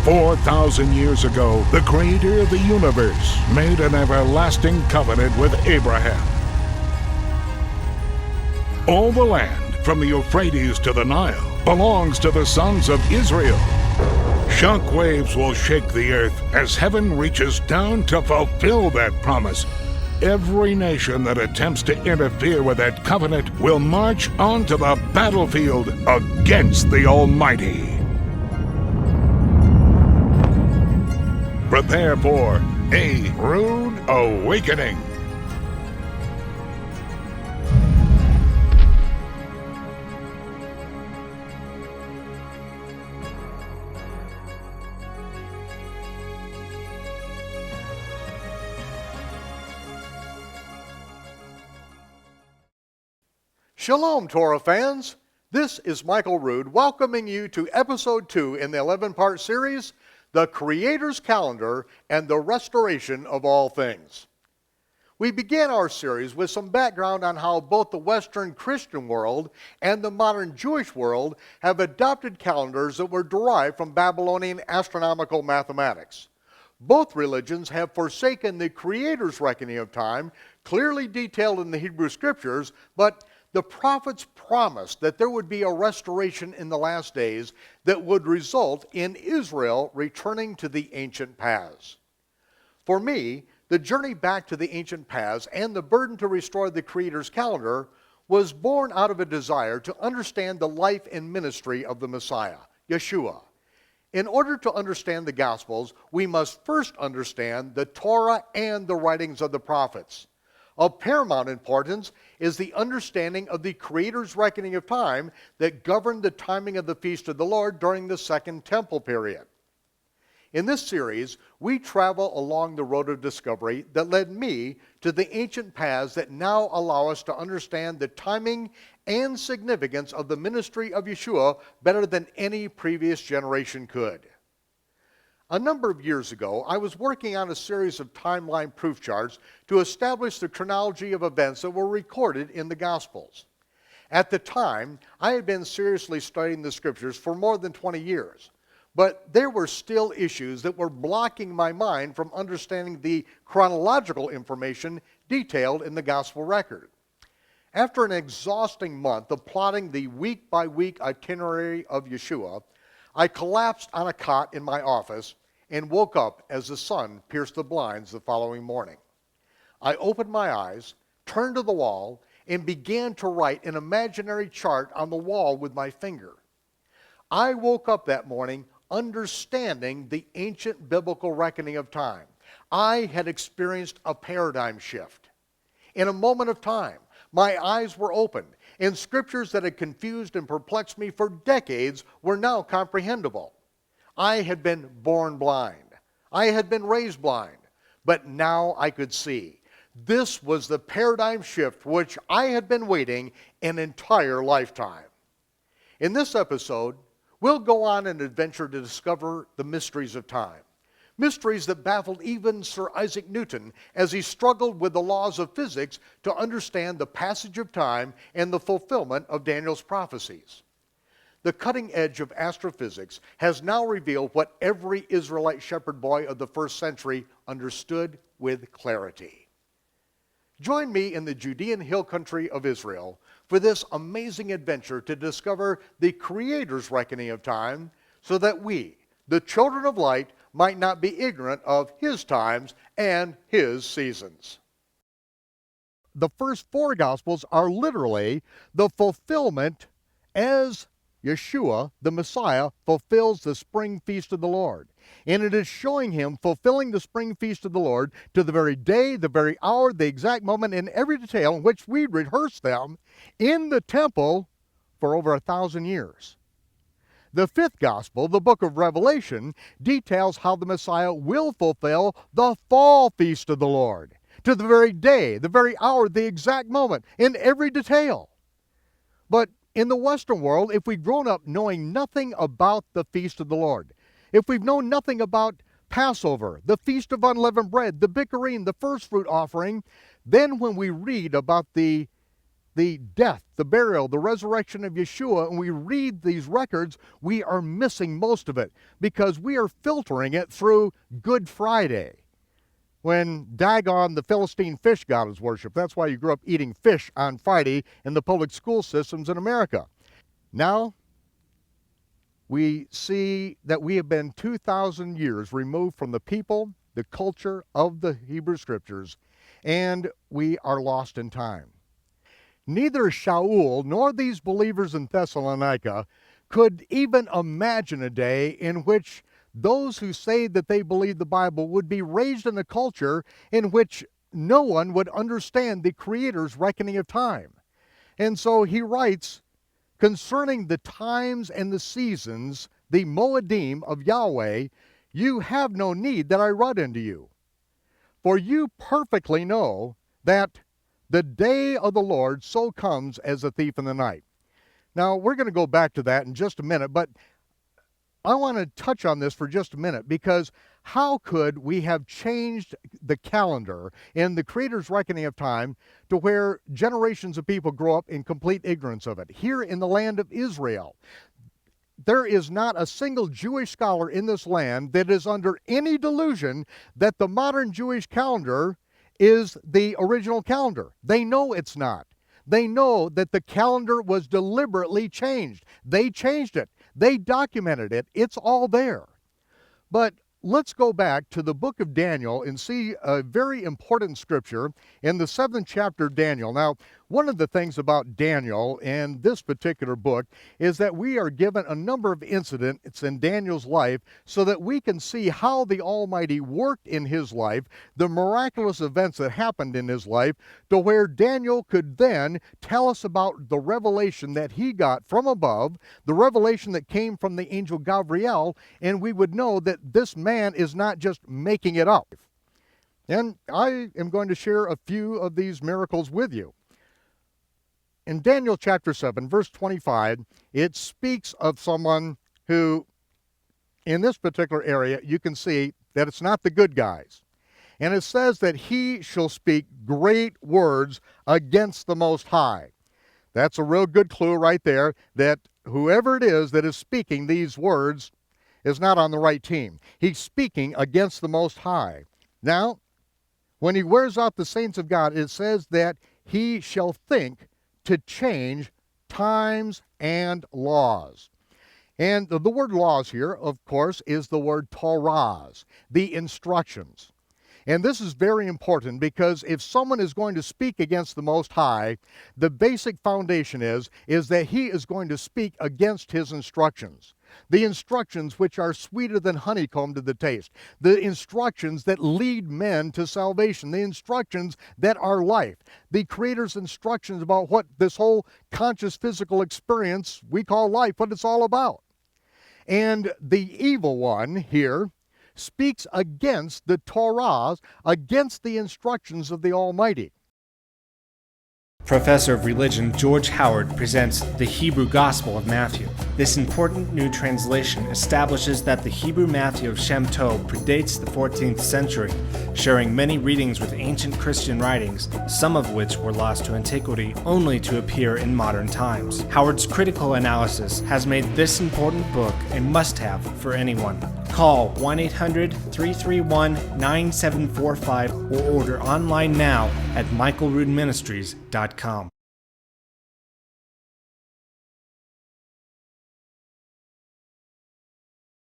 4,000 years ago, the Creator of the universe made an everlasting covenant with Abraham. All the land, from the Euphrates to the Nile, belongs to the sons of Israel. Shock waves will shake the earth as heaven reaches down to fulfill that promise. Every nation that attempts to interfere with that covenant will march onto the battlefield against the Almighty. Prepare for a rude awakening. Shalom, Torah fans. This is Michael Rood welcoming you to episode 2 in the 11-part series, The Creator's Calendar and the Restoration of All Things. We began our series with some background on how both the Western Christian world and the modern Jewish world have adopted calendars that were derived from Babylonian astronomical mathematics. Both religions have forsaken the Creator's reckoning of time, clearly detailed in the Hebrew Scriptures, but the prophets promised that there would be a restoration in the last days that would result in Israel returning to the ancient paths. For me, the journey back to the ancient paths and the burden to restore the Creator's calendar was born out of a desire to understand the life and ministry of the Messiah, Yeshua. In order to understand the Gospels, we must first understand the Torah and the writings of the prophets. Of paramount importance is the understanding of the Creator's reckoning of time that governed the timing of the Feast of the Lord during the Second Temple period. In this series, we travel along the road of discovery that led me to the ancient paths that now allow us to understand the timing and significance of the ministry of Yeshua better than any previous generation could. A number of years ago, I was working on a series of timeline proof charts to establish the chronology of events that were recorded in the Gospels. At the time, I had been seriously studying the Scriptures for more than 20 years, but there were still issues that were blocking my mind from understanding the chronological information detailed in the Gospel record. After an exhausting month of plotting the week-by-week itinerary of Yeshua, I collapsed on a cot in my office and woke up as the sun pierced the blinds the following morning. I opened my eyes, turned to the wall, and began to write an imaginary chart on the wall with my finger. I woke up that morning understanding the ancient biblical reckoning of time. I had experienced a paradigm shift. In a moment of time, my eyes were opened, and scriptures that had confused and perplexed me for decades were now comprehensible. I had been born blind. I had been raised blind. But now I could see. This was the paradigm shift for which I had been waiting an entire lifetime. In this episode, we'll go on an adventure to discover the mysteries of time. Mysteries that baffled even Sir Isaac Newton as he struggled with the laws of physics to understand the passage of time and the fulfillment of Daniel's prophecies. The cutting edge of astrophysics has now revealed what every Israelite shepherd boy of the first century understood with clarity. Join me in the Judean hill country of Israel for this amazing adventure to discover the Creator's reckoning of time so that we, the children of light, might not be ignorant of His times and His seasons. The first 4 Gospels are literally the fulfillment as Yeshua, the Messiah, fulfills the spring feast of the Lord. And it is showing him fulfilling the spring feast of the Lord to the very day, the very hour, the exact moment, in every detail in which we rehearse them in the temple for over 1,000 years. The 5th Gospel, the book of Revelation, details how the Messiah will fulfill the fall feast of the Lord to the very day, the very hour, the exact moment, in every detail. But in the Western world, if we've grown up knowing nothing about the feast of the Lord, if we've known nothing about Passover, the Feast of Unleavened Bread, the Bikurim, the first fruit offering. Then when we read about the death, the burial, the resurrection of Yeshua, and we read these records, we are missing most of it because we are filtering it through Good Friday, when Dagon, the Philistine fish god, is worshipped. That's why you grew up eating fish on Friday in the public school systems in America. Now, we see that we have been 2,000 years removed from the people, the culture of the Hebrew Scriptures, and we are lost in time. Neither Shaul nor these believers in Thessalonica could even imagine a day in which those who say that they believe the Bible would be raised in a culture in which no one would understand the Creator's reckoning of time. And so he writes, concerning the times and the seasons, the Moedim of Yahweh, you have no need that I write unto you. For you perfectly know that the day of the Lord so comes as a thief in the night. Now, we're going to go back to that in just a minute, but I want to touch on this for just a minute, because how could we have changed the calendar in the Creator's reckoning of time to where generations of people grow up in complete ignorance of it? Here in the land of Israel, there is not a single Jewish scholar in this land that is under any delusion that the modern Jewish calendar is the original calendar. They know it's not. They know that the calendar was deliberately changed. They changed it. They documented it. It's all there. But let's go back to the book of Daniel and see a very important scripture in the 7th chapter of Daniel. Now, one of the things about Daniel and this particular book is that we are given a number of incidents in Daniel's life so that we can see how the Almighty worked in his life, the miraculous events that happened in his life, to where Daniel could then tell us about the revelation that he got from above, the revelation that came from the angel Gabriel, and we would know that this man is not just making it up. And I am going to share a few of these miracles with you. In Daniel chapter 7, verse 25, it speaks of someone who, in this particular area, you can see that it's not the good guys. And it says that he shall speak great words against the Most High. That's a real good clue right there that whoever it is that is speaking these words is not on the right team. He's speaking against the Most High. Now, when he wears out the saints of God, it says that he shall think to change times and laws. And the word laws here, of course, is the word Torahs, the instructions. And this is very important because if someone is going to speak against the Most High, the basic foundation is that he is going to speak against his instructions. The instructions which are sweeter than honeycomb to the taste. The instructions that lead men to salvation. The instructions that are life. The Creator's instructions about what this whole conscious physical experience we call life, what it's all about. And the evil one here speaks against the Torahs, against the instructions of the Almighty. Professor of Religion George Howard presents the Hebrew Gospel of Matthew. This important new translation establishes that the Hebrew Matthew of Shem Tov predates the 14th century, sharing many readings with ancient Christian writings, some of which were lost to antiquity only to appear in modern times. Howard's critical analysis has made this important book a must-have for anyone. Call 1-800-331-9745 or order online now at michaelroodministries.com.